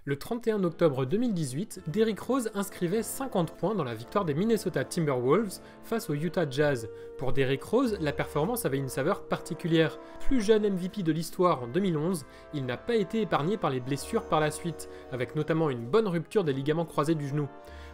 Le 31 octobre 2018, Derrick Rose inscrivait 50 points dans la victoire des Minnesota Timberwolves face au Utah Jazz. Pour Derrick Rose, la performance avait une saveur particulière. Plus jeune MVP de l'histoire en 2011, il n'a pas été épargné par les blessures par la suite, avec notamment une bonne rupture des ligaments croisés du genou.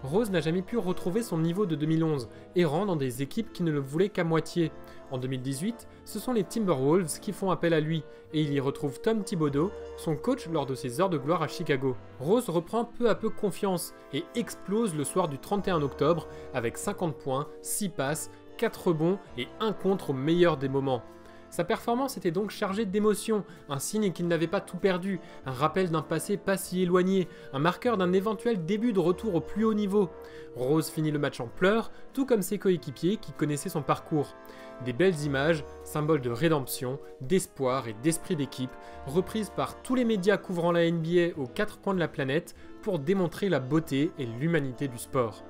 Rose n'a jamais pu retrouver son niveau de 2011, errant dans des équipes qui ne le voulaient qu'à moitié. En 2018, ce sont les Timberwolves qui font appel à lui, et il y retrouve Tom Thibodeau, son coach lors de ses heures de gloire à Chicago. Rose reprend peu à peu confiance et explose le soir du 31 octobre avec 50 points, 6 passes, 4 rebonds et 1 contre au meilleur des moments. Sa performance était donc chargée d'émotions, un signe qu'il n'avait pas tout perdu, un rappel d'un passé pas si éloigné, un marqueur d'un éventuel début de retour au plus haut niveau. Rose finit le match en pleurs, tout comme ses coéquipiers qui connaissaient son parcours. Des belles images, symboles de rédemption, d'espoir et d'esprit d'équipe, reprises par tous les médias couvrant la NBA aux 4 coins de la planète pour démontrer la beauté et l'humanité du sport.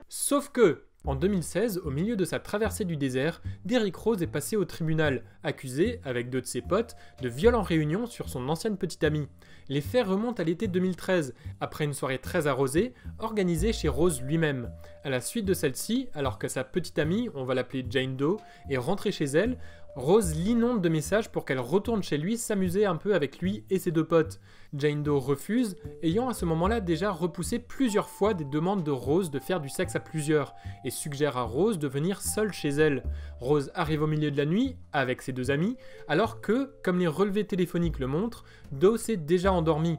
Sauf que, en 2016, au milieu de sa traversée du désert, Derrick Rose est passé au tribunal, accusé, avec deux de ses potes, de viol en réunion sur son ancienne petite amie. Les faits remontent à l'été 2013, après une soirée très arrosée, organisée chez Rose lui-même. À la suite de celle-ci, alors que sa petite amie, on va l'appeler Jane Doe, est rentrée chez elle, Rose l'inonde de messages pour qu'elle retourne chez lui s'amuser un peu avec lui et ses deux potes. Jane Doe refuse, ayant à ce moment-là déjà repoussé plusieurs fois des demandes de Rose de faire du sexe à plusieurs, et suggère à Rose de venir seule chez elle. Rose arrive au milieu de la nuit, avec ses deux amis, alors que, comme les relevés téléphoniques le montrent, Doe s'est déjà endormie.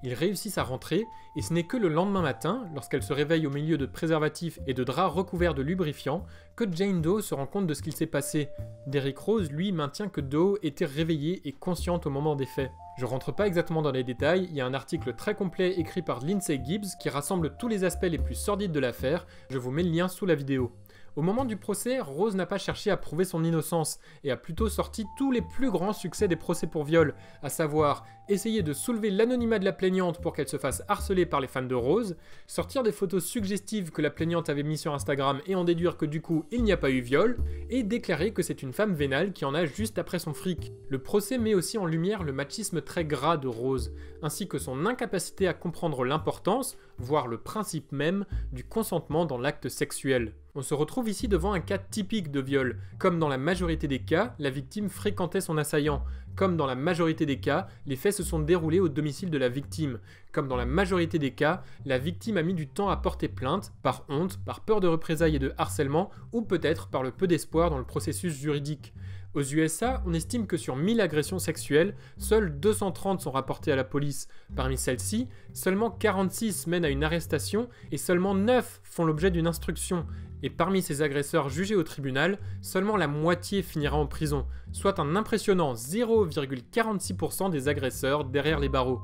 Ils réussissent à rentrer, et ce n'est que le lendemain matin, lorsqu'elle se réveille au milieu de préservatifs et de draps recouverts de lubrifiant, que Jane Doe se rend compte de ce qu'il s'est passé. Derrick Rose, lui, maintient que Doe était réveillée et consciente au moment des faits. Je rentre pas exactement dans les détails, il y a un article très complet écrit par Lindsay Gibbs qui rassemble tous les aspects les plus sordides de l'affaire, je vous mets le lien sous la vidéo. Au moment du procès, Rose n'a pas cherché à prouver son innocence et a plutôt sorti tous les plus grands succès des procès pour viol, à savoir essayer de soulever l'anonymat de la plaignante pour qu'elle se fasse harceler par les fans de Rose, sortir des photos suggestives que la plaignante avait mises sur Instagram et en déduire que du coup il n'y a pas eu viol, et déclarer que c'est une femme vénale qui en a juste après son fric. Le procès met aussi en lumière le machisme très gras de Rose, ainsi que son incapacité à comprendre l'importance, voire le principe même, du consentement dans l'acte sexuel. On se retrouve ici devant un cas typique de viol. Comme dans la majorité des cas, la victime fréquentait son assaillant. Comme dans la majorité des cas, les faits se sont déroulés au domicile de la victime. Comme dans la majorité des cas, la victime a mis du temps à porter plainte, par honte, par peur de représailles et de harcèlement, ou peut-être par le peu d'espoir dans le processus juridique. Aux USA, on estime que sur 1000 agressions sexuelles, seules 230 sont rapportées à la police. Parmi celles-ci, seulement 46 mènent à une arrestation et seulement 9 font l'objet d'une instruction. Et parmi ces agresseurs jugés au tribunal, seulement la moitié finira en prison, soit un impressionnant 0,46% des agresseurs derrière les barreaux.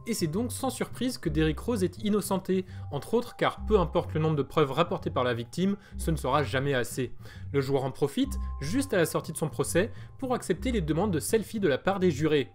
Et c'est donc sans surprise que Derrick Rose est innocenté, entre autres car peu importe le nombre de preuves rapportées par la victime, ce ne sera jamais assez. Le joueur en profite, juste à la sortie de son procès, pour accepter les demandes de selfie de la part des jurés.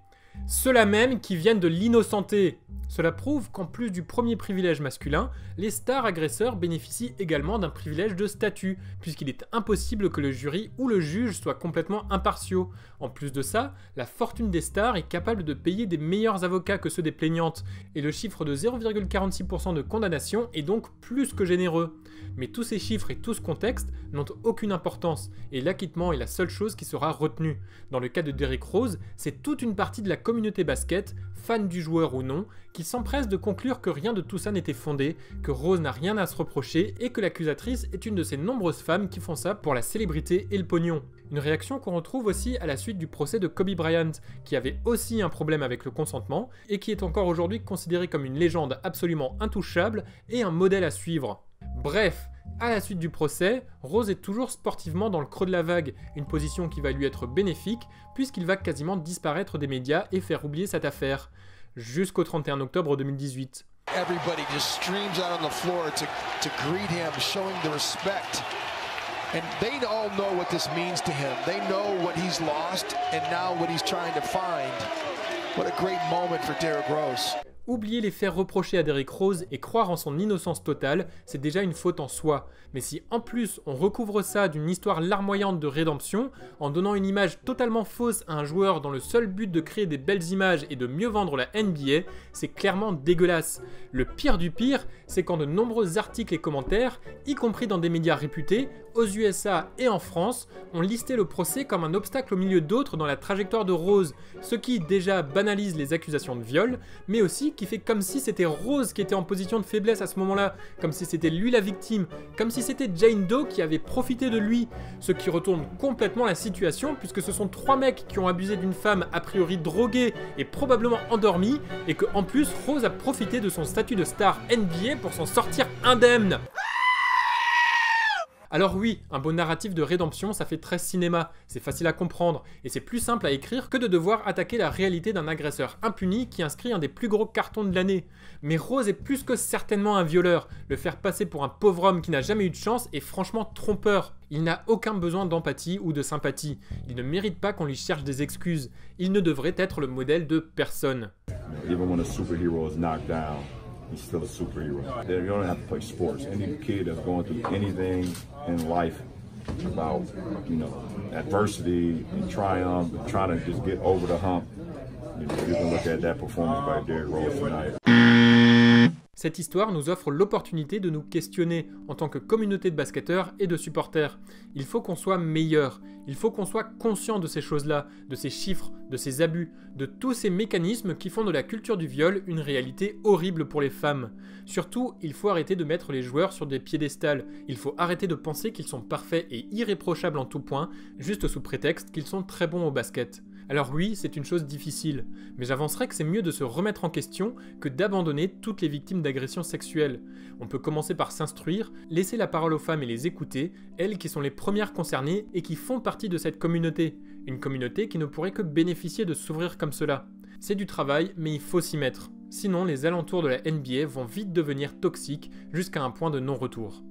Ceux-là même qui viennent de l'innocenter. Cela prouve qu'en plus du premier privilège masculin, les stars agresseurs bénéficient également d'un privilège de statut, puisqu'il est impossible que le jury ou le juge soient complètement impartiaux. En plus de ça, la fortune des stars est capable de payer des meilleurs avocats que ceux des plaignantes, et le chiffre de 0,46% de condamnation est donc plus que généreux. Mais tous ces chiffres et tout ce contexte n'ont aucune importance, et l'acquittement est la seule chose qui sera retenue. Dans le cas de Derrick Rose, c'est toute une partie de la communauté basket, fan du joueur ou non, qui s'empresse de conclure que rien de tout ça n'était fondé, que Rose n'a rien à se reprocher et que l'accusatrice est une de ces nombreuses femmes qui font ça pour la célébrité et le pognon. Une réaction qu'on retrouve aussi à la suite du procès de Kobe Bryant, qui avait aussi un problème avec le consentement et qui est encore aujourd'hui considéré comme une légende absolument intouchable et un modèle à suivre. Bref, à la suite du procès, Rose est toujours sportivement dans le creux de la vague, une position qui va lui être bénéfique puisqu'il va quasiment disparaître des médias et faire oublier cette affaire. Jusqu'au 31 octobre 2018. Everybody just streams out on the floor to greet him, showing the respect. And they all know what this means to him. They know what he's lost and now what he's trying to find. What a great moment for Derrick Rose. Oublier les faits reprochés à Derrick Rose et croire en son innocence totale, c'est déjà une faute en soi. Mais si en plus on recouvre ça d'une histoire larmoyante de rédemption, en donnant une image totalement fausse à un joueur dans le seul but de créer des belles images et de mieux vendre la NBA, c'est clairement dégueulasse. Le pire du pire, c'est quand de nombreux articles et commentaires, y compris dans des médias réputés, aux USA et en France, ont listé le procès comme un obstacle au milieu d'autres dans la trajectoire de Rose, ce qui déjà banalise les accusations de viol, mais aussi qui fait comme si c'était Rose qui était en position de faiblesse à ce moment-là, comme si c'était lui la victime, comme si c'était Jane Doe qui avait profité de lui, ce qui retourne complètement la situation puisque ce sont 3 mecs qui ont abusé d'une femme a priori droguée et probablement endormie, et que en plus Rose a profité de son statut de star NBA pour s'en sortir indemne. Alors oui, un beau narratif de rédemption, ça fait très cinéma, c'est facile à comprendre, et c'est plus simple à écrire que de devoir attaquer la réalité d'un agresseur impuni qui inscrit un des plus gros cartons de l'année. Mais Rose est plus que certainement un violeur, le faire passer pour un pauvre homme qui n'a jamais eu de chance est franchement trompeur. Il n'a aucun besoin d'empathie ou de sympathie, il ne mérite pas qu'on lui cherche des excuses, il ne devrait être le modèle de personne. Even when a superhero is knocked down, he's still a superhero. You don't have to play sports. Any kid that's going through anything in life about, adversity and triumph and trying to just get over the hump, you can look at that performance by Derrick Rose tonight. Cette histoire nous offre l'opportunité de nous questionner en tant que communauté de basketteurs et de supporters. Il faut qu'on soit meilleur, il faut qu'on soit conscient de ces choses-là, de ces chiffres, de ces abus, de tous ces mécanismes qui font de la culture du viol une réalité horrible pour les femmes. Surtout, il faut arrêter de mettre les joueurs sur des piédestals, il faut arrêter de penser qu'ils sont parfaits et irréprochables en tout point, juste sous prétexte qu'ils sont très bons au basket. Alors oui, c'est une chose difficile, mais j'avancerais que c'est mieux de se remettre en question que d'abandonner toutes les victimes d'agressions sexuelles. On peut commencer par s'instruire, laisser la parole aux femmes et les écouter, elles qui sont les premières concernées et qui font partie de cette communauté. Une communauté qui ne pourrait que bénéficier de s'ouvrir comme cela. C'est du travail, mais il faut s'y mettre. Sinon, les alentours de la NBA vont vite devenir toxiques jusqu'à un point de non-retour.